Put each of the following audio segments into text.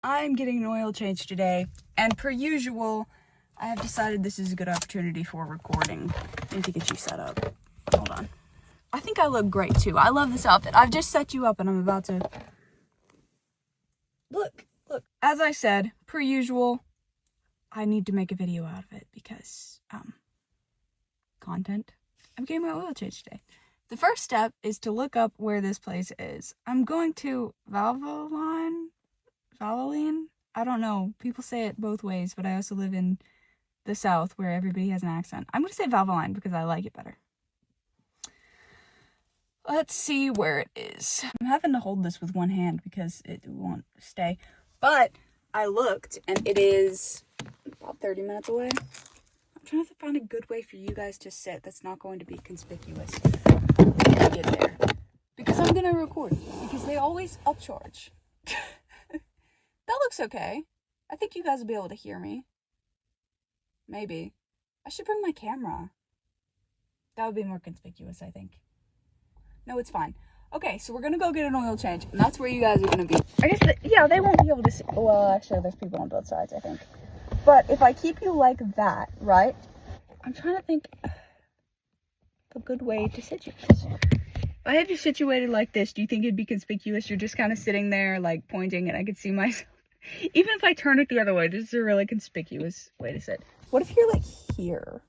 I'm getting an oil change today, and per usual, I have decided this is a good opportunity for recording. I need to get you set up. Hold on. I think I look great too. I love this outfit. I've just set you up and I'm about to... Look. As I said, per usual, I need to make a video out of it because, content. I'm getting my oil change today. The first step is to look up where this place is. I'm going to Valvoline? I don't know. People say it both ways, but I also live in the South where everybody has an accent. I'm going to say Valvoline because I like it better. Let's see where it is. I'm having to hold this with one hand because it won't stay. But I looked and it is about 30 minutes away. I'm trying to find a good way for you guys to sit that's not going to be conspicuous when I get there. Because I'm going to record. Because they always upcharge. That looks okay. I think you guys will be able to hear me. Maybe. I should bring my camera. That would be more conspicuous, I think. No, it's fine. Okay, so we're gonna go get an oil change, and that's where you guys are gonna be. I guess, they won't be able to see. Well, actually, there's people on both sides, I think. But if I keep you like that, right? I'm trying to think a good way to situate this. If I had you situated like this, do you think it'd be conspicuous? You're just kind of sitting there, like, pointing, and I could see myself. Even if I turn it the other way, this is a really conspicuous way to sit. What if you're, like, here?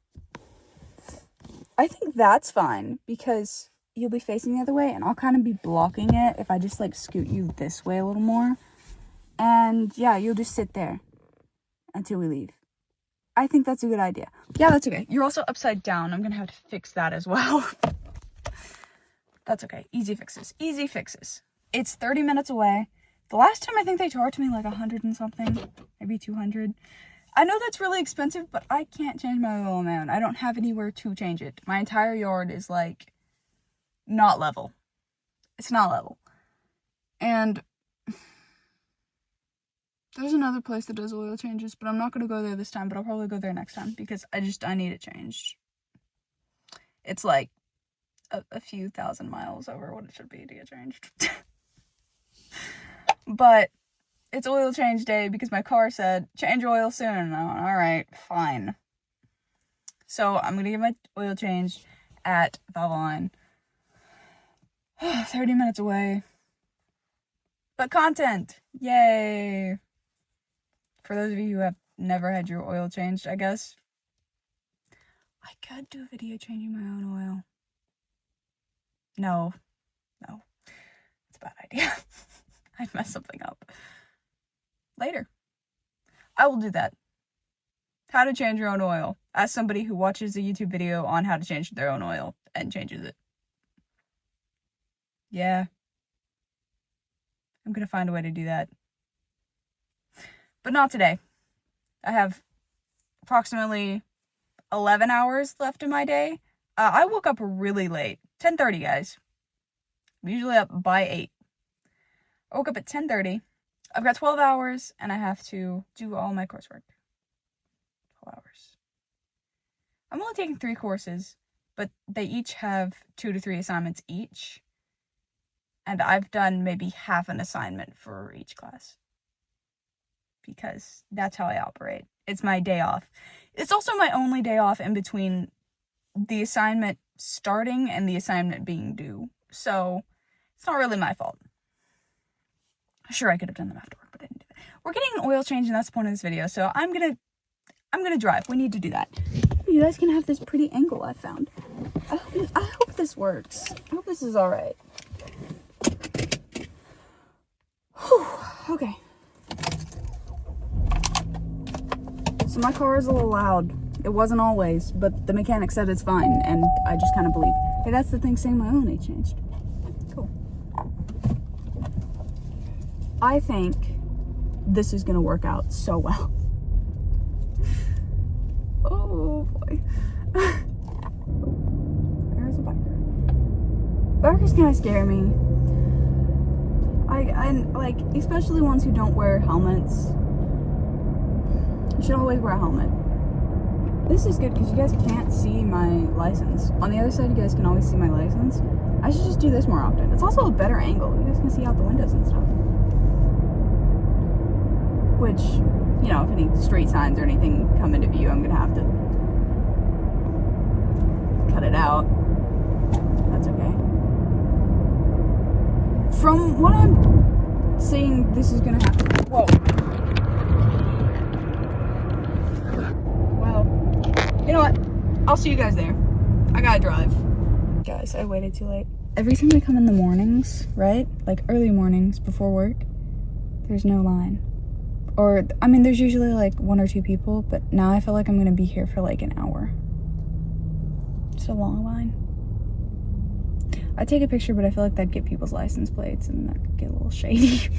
I think that's fine, because you'll be facing the other way, and I'll kind of be blocking it if I just, like, scoot you this way a little more. And, yeah, you'll just sit there until we leave. I think that's a good idea. Yeah, that's okay. You're also upside down. I'm gonna have to fix that as well. That's okay. Easy fixes. Easy fixes. It's 30 minutes away. The last time I think they charged me like 100 and something, maybe 200. I know that's really expensive, but I can't change my oil on my own. I don't have anywhere to change it. My entire yard is like not level. It's not level. And there's another place that does oil changes, but I'm not going to go there this time, but I'll probably go there next time because I need it changed. It's like a few thousand miles over what it should be to get changed. But it's oil change day because my car said, change your oil soon. And I went, all right, fine. So I'm going to get my oil changed at Valvoline. 30 minutes away. But content! Yay! For those of you who have never had your oil changed, I guess. I could do a video changing my own oil. No. It's a bad idea. I'd mess something up. Later. I will do that. How to change your own oil. As somebody who watches a YouTube video on how to change their own oil and changes it. Yeah. I'm gonna find a way to do that. But not today. I have approximately 11 hours left in my day. I woke up really late. 10:30, guys. I'm usually up by 8. I woke up at 10:30. I've got 12 hours, and I have to do all my coursework. 12 hours. I'm only taking 3 courses, but they each have 2 to 3 assignments each. And I've done maybe half an assignment for each class. Because that's how I operate. It's my day off. It's also my only day off in between the assignment starting and the assignment being due. So, it's not really my fault. Sure, I could have done them after work, but I didn't do that. We're getting an oil change, and that's the point of this video. So, I'm gonna drive. We need to do that. You guys can have this pretty angle I found. I hope this works. I hope this is alright. Okay. So my car is a little loud. It wasn't always, but the mechanic said it's fine, and I just kind of believe. Hey, that's the thing saying my oil ain't changed. Cool. I think this is gonna work out so well. Oh boy. There's a biker. Bikers kind of scare me. I like, especially ones who don't wear helmets. You should always wear a helmet. This is good because you guys can't see my license. On the other side, you guys can always see my license. I should just do this more often. It's also a better angle. You guys can see out the windows and stuff. which, you know, if any street signs or anything come into view, I'm gonna have to cut it out. That's okay. From what I'm seeing, this is gonna happen. Whoa. Well, you know what? I'll see you guys there. I gotta drive. Guys, I waited too late. Every time I come in the mornings, right? Like early mornings before work, there's no line. Or, I mean, there's usually like 1 or 2 people, but now I feel like I'm gonna be here for like an hour. It's a long line. I'd take a picture, but I feel like that'd get people's license plates and that could get a little shady.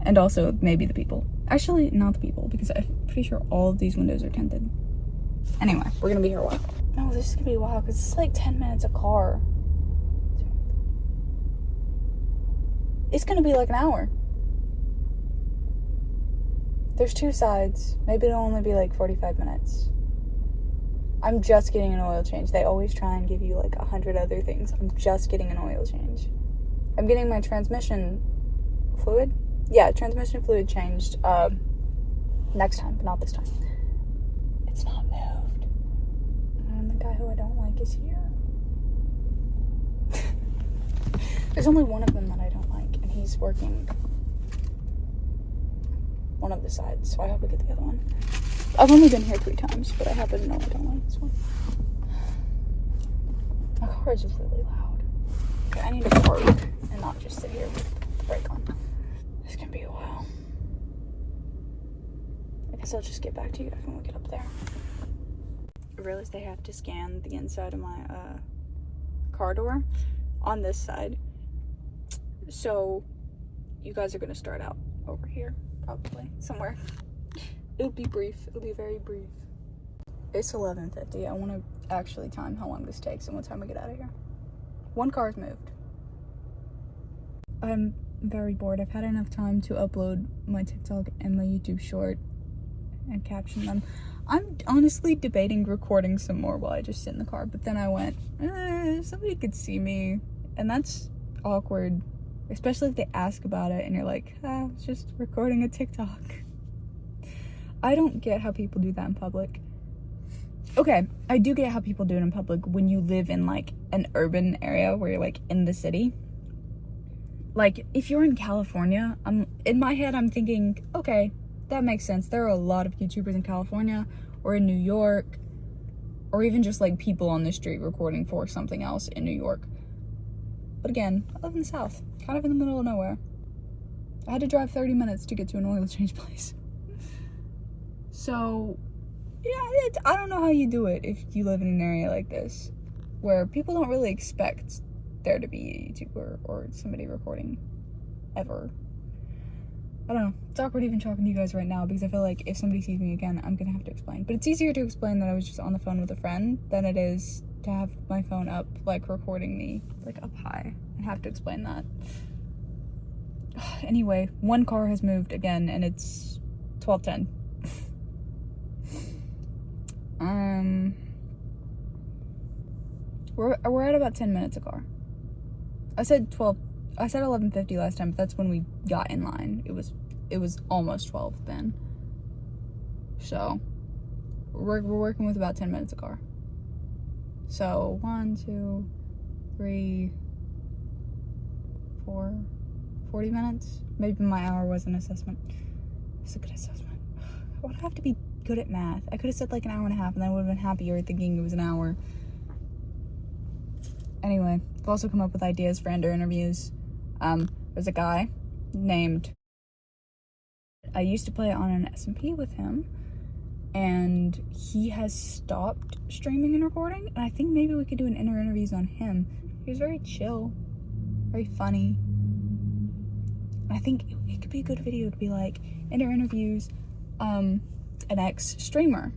And also maybe the people. Actually, not the people, because I'm pretty sure all of these windows are tinted. Anyway, we're gonna be here a while. No, this is gonna be a while because it's like 10 minutes a car. It's gonna be like an hour. There's 2 sides. Maybe it'll only be like 45 minutes. I'm just getting an oil change. They always try and give you like 100 other things. I'm just getting an oil change. I'm getting my transmission fluid. Yeah, transmission fluid changed next time, but not this time. It's not moved. And the guy who I don't like is here. There's only one of them that I don't like, and he's working one of the sides, so I hope I get the other one. I've only been here 3 times, but I happen to know I don't like this one. My car is really loud. Okay, I need to park and not just sit here with the brake on. This can be a while. I guess I'll just get back to you guys when we get up there. I realized they have to scan the inside of my car door on this side. So you guys are gonna start out over here, probably somewhere. It'll be brief. It'll be very brief. It's 11:50. I want to actually time how long this takes and what time we get out of here. 1 car's moved. I'm very bored. I've had enough time to upload my TikTok and my YouTube short and caption them. I'm honestly debating recording some more while I just sit in the car, but then I went, somebody could see me, and that's awkward, especially if they ask about it and you're like, I was just recording a TikTok. I don't get how people do that in public. Okay, I do get how people do it in public when you live in like an urban area where you're like in the city. Like if you're in California, in my head I'm thinking, okay, that makes sense. There are a lot of YouTubers in California or in New York, or even just like people on the street recording for something else in New York. But again, I live in the South, kind of in the middle of nowhere. I had to drive 30 minutes to get to an oil change place. So, yeah, I don't know how you do it if you live in an area like this, where people don't really expect there to be a YouTuber or somebody recording, ever. I don't know. It's awkward even talking to you guys right now because I feel like if somebody sees me again, I'm gonna have to explain. But it's easier to explain that I was just on the phone with a friend than it is to have my phone up, like, recording me, like, up high, and have to explain that. Anyway, 1 car has moved again, and it's 12:10. We're at about 10 minutes a car. I said 11:50 last time, but that's when we got in line. It was almost 12 then. So we're working with about 10 minutes a car. So 1, 2, 3, 4, 40 minutes. Maybe my hour was an assessment. It's a good assessment. Why do I have to be good at math? I could have said like an hour and a half and then I would have been happier thinking it was an hour. Anyway, I've also come up with ideas for ender interviews. There's a guy named, I used to play on an SMP with him, and he has stopped streaming and recording, and I think maybe we could do an ender interviews on him. He was very chill, very funny. I think it could be a good video to be like, ender interviews, an ex-streamer.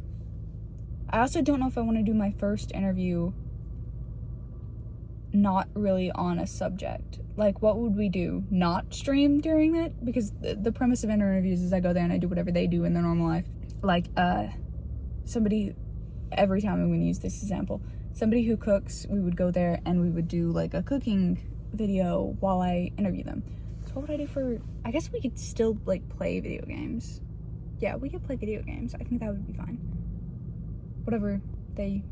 I also don't know if I want to do my first interview not really on a subject. Like, what would we do? Not stream during it? Because the premise of ender interviews is I go there and I do whatever they do in their normal life. Like, somebody, every time I'm going to use this example, somebody who cooks, we would go there and we would do like a cooking video while I interview them. So what would I do for, I guess we could still like play video games. Yeah, we could play video games. I think that would be fine. Whatever they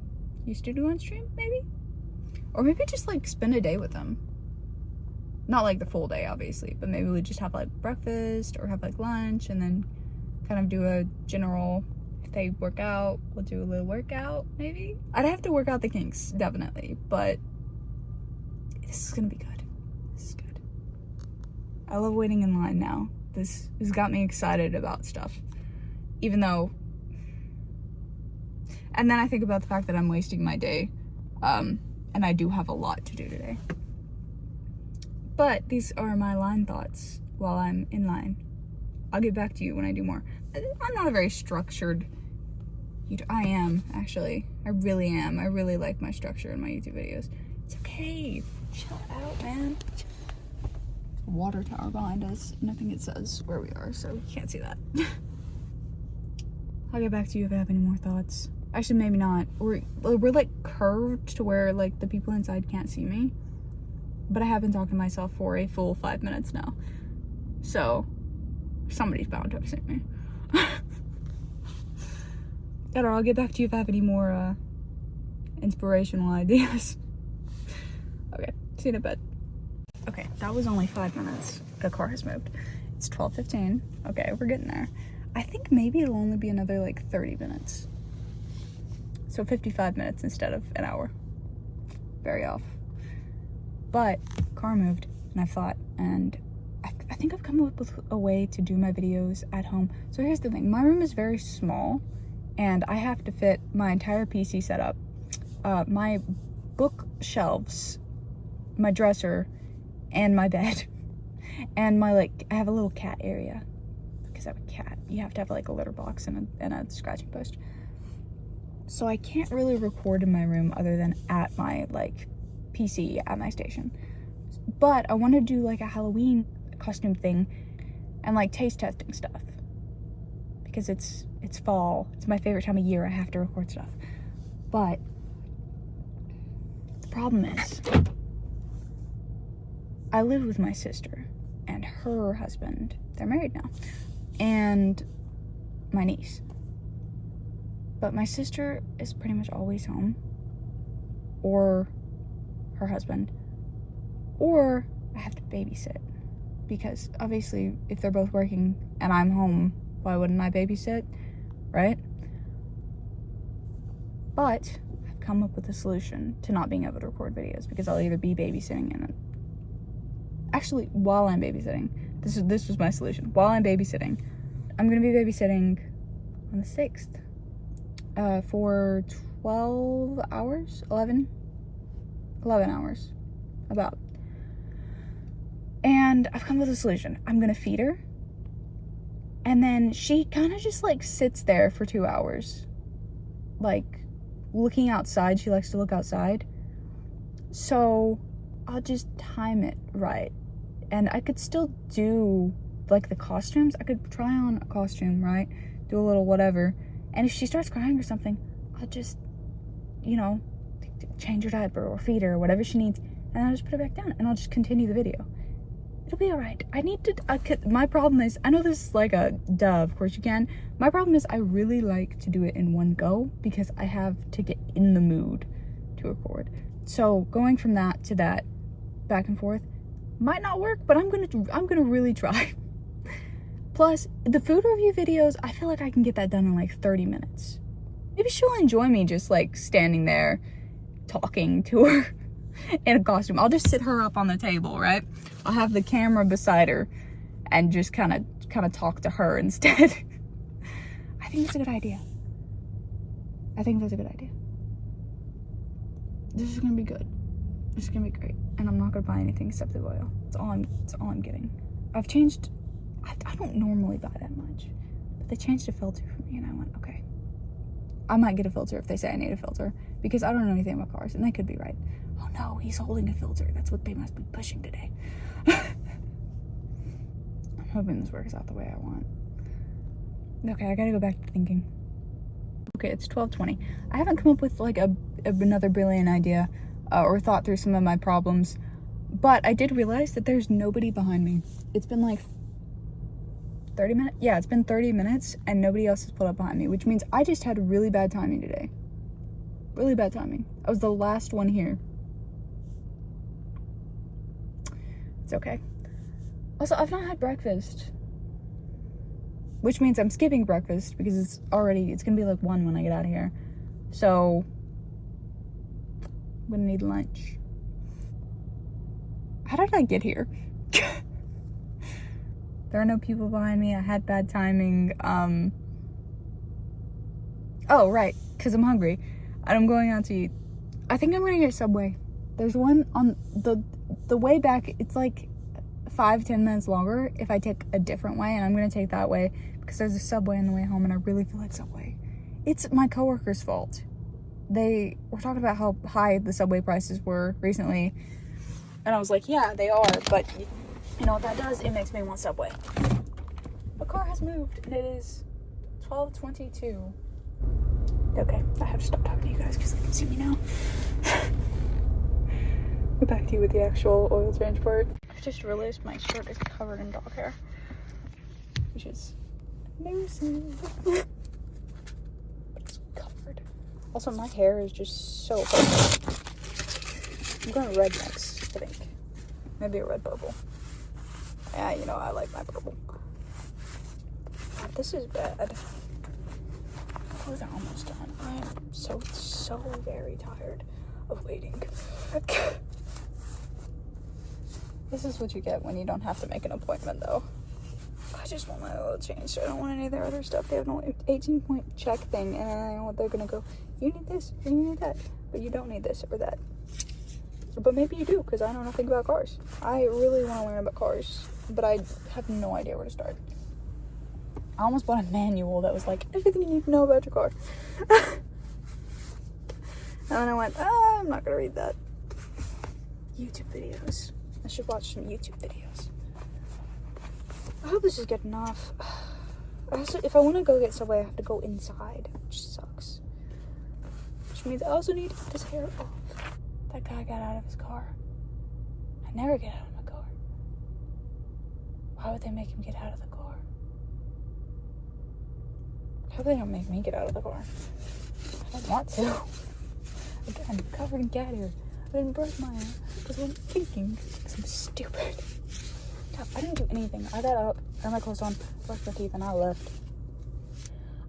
used to do on stream, maybe? Or maybe just like spend a day with them. Not like the full day, obviously, but maybe we just have like breakfast or have like lunch and then kind of do a general, if they work out, we'll do a little workout, maybe? I'd have to work out the kinks, definitely, but this is gonna be good. This is good. I love waiting in line now. This has got me excited about stuff. Even though, and then I think about the fact that I'm wasting my day, and I do have a lot to do today. But these are my line thoughts while I'm in line. I'll get back to you when I do more. I'm not a very structured YouTuber. I am, actually. I really am. I really like my structure in my YouTube videos. It's okay. Chill out, man. Water tower behind us, and I think it says where we are, so you can't see that. I'll get back to you if I have any more thoughts. Actually, maybe not. We're like curved to where like the people inside can't see me. But I have been talking to myself for a full 5 minutes now. So, somebody's bound to have seen me. I don't know, I'll get back to you if I have any more inspirational ideas. Okay, see you in a bit. Okay, that was only 5 minutes. The car has moved. It's 12:15. Okay, we're getting there. I think maybe it'll only be another like 30 minutes. So 55 minutes instead of an hour. Very off. But car moved and I thought, and I think I've come up with a way to do my videos at home. So here's the thing, my room is very small and I have to fit my entire PC setup, my bookshelves, my dresser, and my bed, and my I have a little cat area because I have a cat. You have to have like a litter box and a scratching post. So I can't really record in my room other than at my PC at my station. But I want to do like a Halloween costume thing and like taste testing stuff because it's fall. It's my favorite time of year. I have to record stuff. But the problem is I live with my sister and her husband. They're married now. And my niece. But my sister is pretty much always home, or her husband, or I have to babysit, because obviously if they're both working and I'm home, why wouldn't I babysit, right? But I've come up with a solution to not being able to record videos, because I'll either be babysitting and actually while I'm babysitting, this was my solution. While I'm babysitting, I'm gonna be babysitting on the 6th for 12 hours, 11 hours, about. And I've come up with a solution. I'm gonna feed her, and then she kind of just like sits there for 2 hours, like looking outside. She likes to look outside. So I'll just time it right. And I could still do like the costumes. I could try on a costume, right? Do a little whatever. And if she starts crying or something, I'll just, change her diaper or feed her or whatever she needs. And I'll just put her back down and I'll just continue the video. It'll be all right. My problem is, I know this is like a duh, of course you can. My problem is I really like to do it in one go because I have to get in the mood to record. So going from that to that, back and forth, might not work, but I'm gonna really try. Plus, the food review videos, I feel like I can get that done in like 30 minutes. Maybe she'll enjoy me just like standing there talking to her in a costume. I'll just sit her up on the table, right? I'll have the camera beside her and just kind of talk to her instead. I think that's a good idea. This is gonna be good. This is gonna be great. And I'm not gonna buy anything except the oil. That's all I'm getting. I've changed. I don't normally buy that much, but they changed a filter for me, and I went, okay. I might get a filter if they say I need a filter, because I don't know anything about cars, and they could be right. Oh no, he's holding a filter. That's what they must be pushing today. I'm hoping this works out the way I want. Okay, I gotta go back to thinking. Okay, it's 12:20. I haven't come up with like another brilliant idea or thought through some of my problems, But I did realize that there's nobody behind me. It's been like 30 minutes? Yeah, it's been 30 minutes and nobody else has pulled up behind me, which means I just had really bad timing today. Really bad timing. I was the last one here. It's okay. Also, I've not had breakfast. Which means I'm skipping breakfast because it's gonna be like 1 when I get out of here. So, I'm gonna need lunch. How did I get here? There are no people behind me. I had bad timing. Oh, right, because I'm hungry. And I'm going out to eat. I think I'm gonna get Subway. There's one on the way back. It's like 5-10 minutes longer if I take a different way, and I'm gonna take that way because there's a Subway on the way home, and I really feel like Subway. It's my coworker's fault. They were talking about how high the Subway prices were recently, and I was like, yeah, they are, but you know what that does? It makes me want Subway. The car has moved, and it is 12:22. Okay, I have to stop talking to you guys because they can see me now. We're back to you with the actual oil change part. I just realized my shirt is covered in dog hair, which is amazing. But it's covered. Also, my hair is just so perfect. I'm going red next, I think. Maybe a red purple. Yeah, you know, I like my purple. God, this is bad. Clothes are almost done. I am so very tired of waiting. This is what you get when you don't have to make an appointment, though. I just want my oil changed. I don't want any of their other stuff. They have an 18-point check thing, and I know they're gonna go, you need this, or you need that, but you don't need this or that. But maybe you do, because I know nothing about cars. I really want to learn about cars, but I have no idea where to start. I almost bought a manual that was like, everything you need to know about your car. And then I went, I'm not gonna read that. YouTube videos. I should watch some YouTube videos. I hope this is good enough. Also, if I want to go get Subway, I have to go inside, which sucks. Which means I also need to get this hair off. That guy got out of his car. I never get out of my car. Why would they make him get out of the car? I hope they don't make me get out of the car. I don't want to. Again, covered in cat hair. I didn't brush my hair because I'm thinking because I'm stupid. I didn't do anything. I got up, got my clothes on, brushed my teeth, and I left.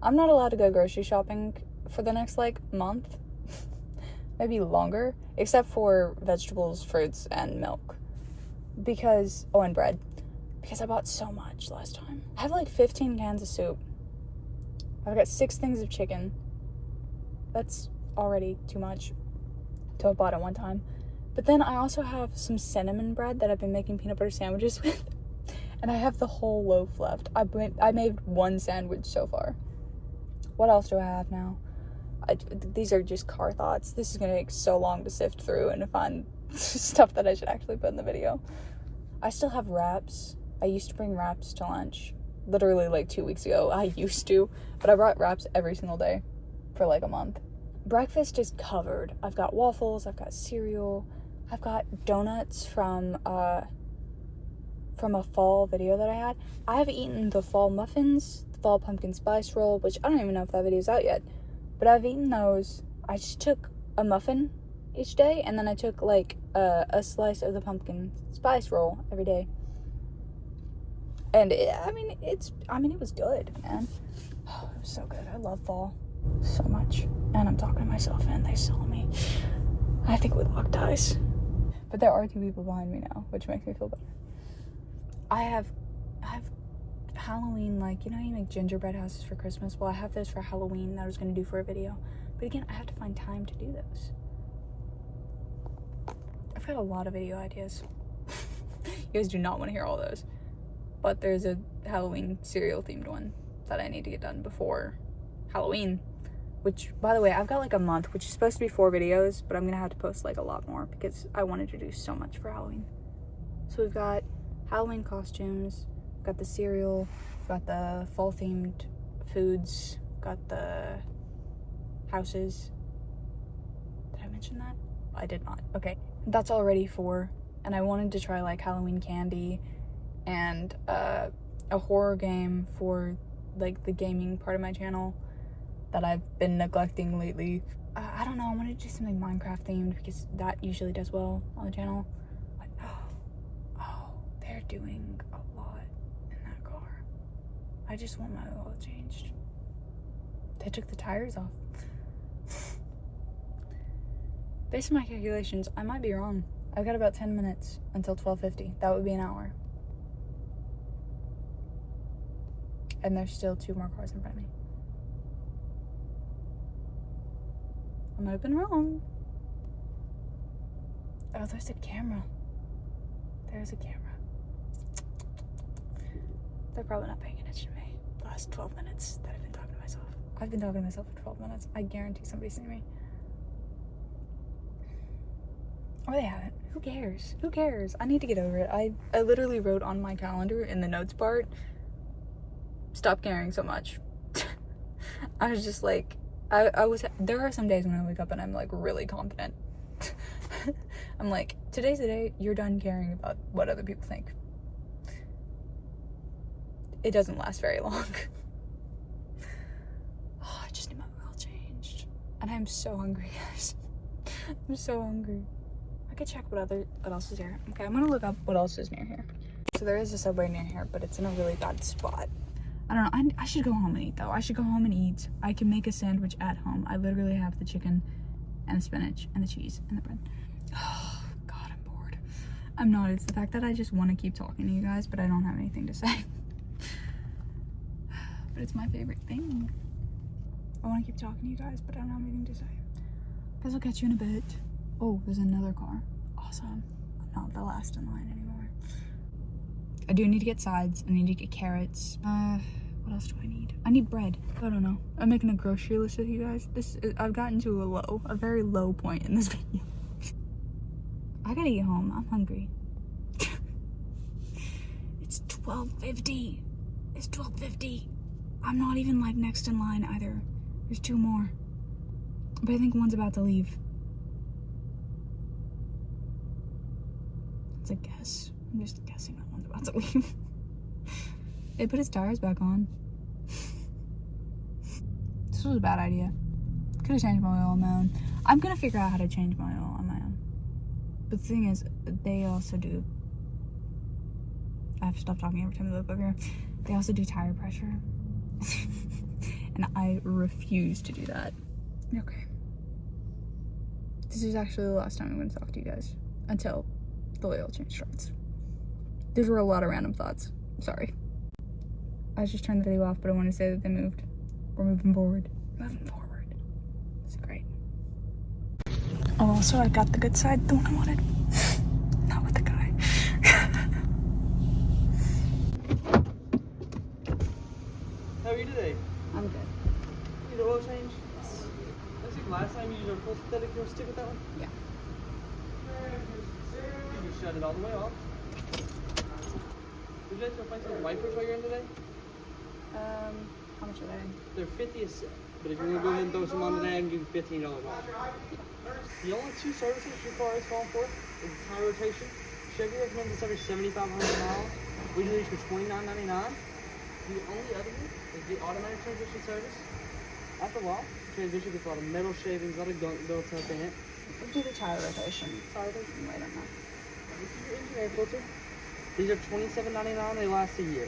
I'm not allowed to go grocery shopping for the next, like, month. Maybe longer. Except for vegetables, fruits, and milk. Because, oh, and bread. Because I bought so much last time. I have, like, 15 cans of soup. I've got 6 things of chicken. That's already too much to have bought at one time. But then I also have some cinnamon bread that I've been making peanut butter sandwiches with. And I have the whole loaf left. I made 1 sandwich so far. What else do I have now? These are just car thoughts. This is going to take so long to sift through and to find stuff that I should actually put in the video. I still have wraps. I used to bring wraps to lunch. Literally like 2 weeks ago. I used to. But I brought wraps every single day for like a month. Breakfast is covered. I've got waffles. I've got cereal. I've got donuts from a fall video that I had. I have eaten the fall muffins, the fall pumpkin spice roll, which I don't even know if that video's out yet. But I've eaten those. I just took a muffin each day, and then I took like a slice of the pumpkin spice roll every day. And it was good, man. Oh, it was so good. I love fall so much. And I'm talking to myself, and they saw me. I think we locked eyes. But there are 2 people behind me now, which makes me feel better. I have Halloween, like, you know, you make gingerbread houses for Christmas. Well, I have those for Halloween that I was going to do for a video. But again, I have to find time to do those. I've got a lot of video ideas. You guys do not want to hear all those. But there's a Halloween cereal themed one that I need to get done before Halloween. Which, by the way, I've got like a month, which is supposed to be 4 videos, but I'm going to have to post like a lot more because I wanted to do so much for Halloween. So we've got Halloween costumes, we've got the cereal, we've got the fall themed foods, we've got the houses. Did I mention that? I did not. Okay. That's all ready for and I wanted to try like Halloween candy and a horror game for like the gaming part of my channel that I've been neglecting lately. I don't know, I wanted to do something Minecraft themed because that usually does well on the channel. But oh, they're doing a lot in that car. I just want my oil changed. They took the tires off. Based on my calculations, I might be wrong. I've got about 10 minutes until 12:50. That would be an hour. And there's still 2 more cars in front of me. I might have been wrong. Oh, there's a camera. There's a camera. They're probably not paying attention to me. The last 12 minutes that I've been talking to myself. I've been talking to myself for 12 minutes. I guarantee somebody's seen me. Or they haven't. Who cares? Who cares? I need to get over it. I literally wrote on my calendar in the notes part, stop caring so much. I was just like, there are some days when I wake up and I'm like really confident. I'm like, today's the day you're done caring about what other people think. It doesn't last very long. Oh, I just need my oil changed. And I'm so hungry, guys. I'm so hungry. I could check what else is here. Okay, I'm gonna look up what else is near here. So there is a Subway near here, but it's in a really bad spot. I don't know, I should go home and eat though. I should go home and eat. I can make a sandwich at home. I literally have the chicken and the spinach and the cheese and the bread. Oh, God, I'm bored. I'm not. It's the fact that I just want to keep talking to you guys, but I don't have anything to say. But it's my favorite thing. I want to keep talking to you guys, but I don't have anything to say. Guys, I'll catch you in a bit. Oh, there's another car. Awesome. I'm not the last in line anymore. I do need to get sides. I need to get carrots. What else do I need? I need bread. I don't know. I'm making a grocery list with you guys. I've gotten to a very low point in this video. I gotta get home. I'm hungry. It's 12:50. It's 12:50. I'm not even like next in line either. There's 2 more. But I think one's about to leave. It's a guess. I'm just guessing that one's about to leave. They put his tires back on. This was a bad idea. Could have changed my oil on my own. I'm gonna figure out how to change my oil on my own. But the thing is, they also do. I have to stop talking every time I look over here. They also do tire pressure. And I refuse to do that. Okay. This is actually the last time I'm gonna talk to you guys. Until the oil change starts. These were a lot of random thoughts. Sorry. I just turned the video off, but I want to say that they moved. We're moving forward. Moving forward. It's great. Oh, also, I got the good side, the one I wanted. Not with the guy. How are you today? I'm good. Need an oil change? Looks like last time you used our full synthetic. You want to stick with that one? Yeah. You can shut it all the way off. Would you like to replace those wipers while you're in today? How much are they? They're 50 a set, but if you want to go ahead and throw some on today, I can give you $15 off. The only 2 services your car is calling for is tire rotation. Chevy recommends this every 7,500 miles. We do these for $29.99. The only other one is the automatic transmission service. After a while, the transmission gets a lot of metal shavings, a lot of gunk built up in it. Let's do the tire rotation. Tire rotation? Wait on that. This is your engine air filter. These are $27.99. They last a year.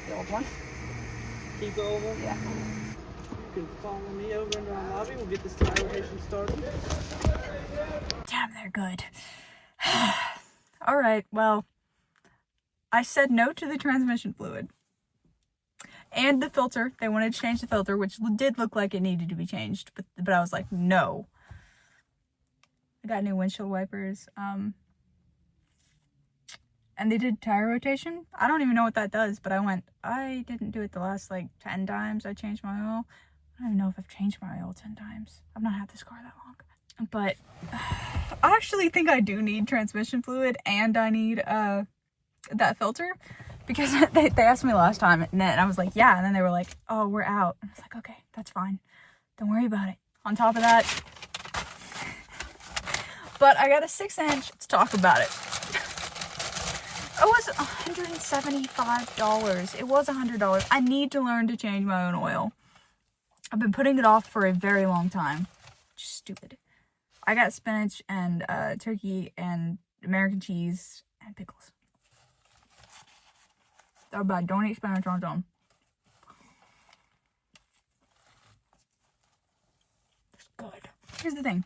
The old one? Keep the old one? Yeah. You can follow me over into our lobby. We'll get this tire rotation started. Damn, they're good. All right, well, I said no to the transmission fluid. And the filter. They wanted to change the filter, which did look like it needed to be changed. But I was like, no. I got new windshield wipers. And they did tire rotation. I don't even know what that does, but I didn't do it the last like 10 times I changed my oil. I don't even know if I've changed my oil 10 times. I've not had this car that long. But I actually think I do need transmission fluid and I need that filter. Because they asked me last time and I was like, yeah. And then they were like, oh, we're out. And I was like, okay, that's fine. Don't worry about it. On top of that, But I got a 6-inch. Let's talk about it. It was $175. It was $100. I need to learn to change my own oil. I've been putting it off for a very long time. Just stupid. I got spinach and turkey and American cheese and pickles. They're bad. Don't eat spinach on its own. It's good. Here's the thing.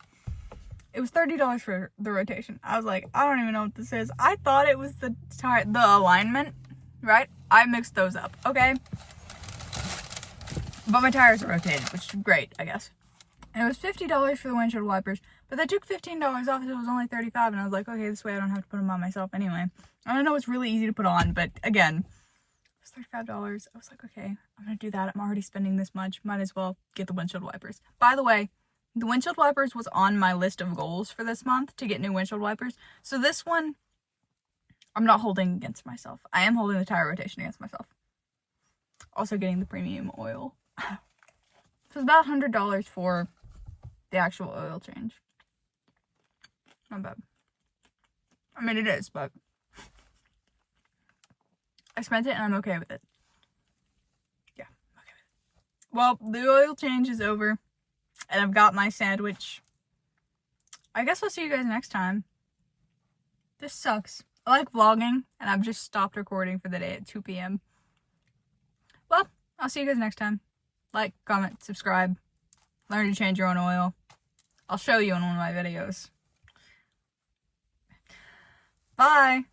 It was $30 for the rotation. I was like, I don't even know what this is. I thought it was the alignment, right? I mixed those up, okay? But my tires are rotated, which is great, I guess. And it was $50 for the windshield wipers, but they took $15 off, so it was only $35, and I was like, okay, this way I don't have to put them on myself anyway. I know it's really easy to put on, but again, it was $35. I was like, okay, I'm gonna do that. I'm already spending this much. Might as well get the windshield wipers. By the way, the windshield wipers was on my list of goals for this month to get new windshield wipers. So this one, I'm not holding against myself. I am holding the tire rotation against myself. Also getting the premium oil. So it's about $100 for the actual oil change. Not bad. I mean, it is, but I spent it and I'm okay with it. Yeah, I'm okay with it. Well, the oil change is over. And I've got my sandwich. I guess I'll see you guys next time. This sucks. I like vlogging, and I've just stopped recording for the day at 2 p.m. Well, I'll see you guys next time. Like, comment, subscribe. Learn to change your own oil. I'll show you in one of my videos. Bye!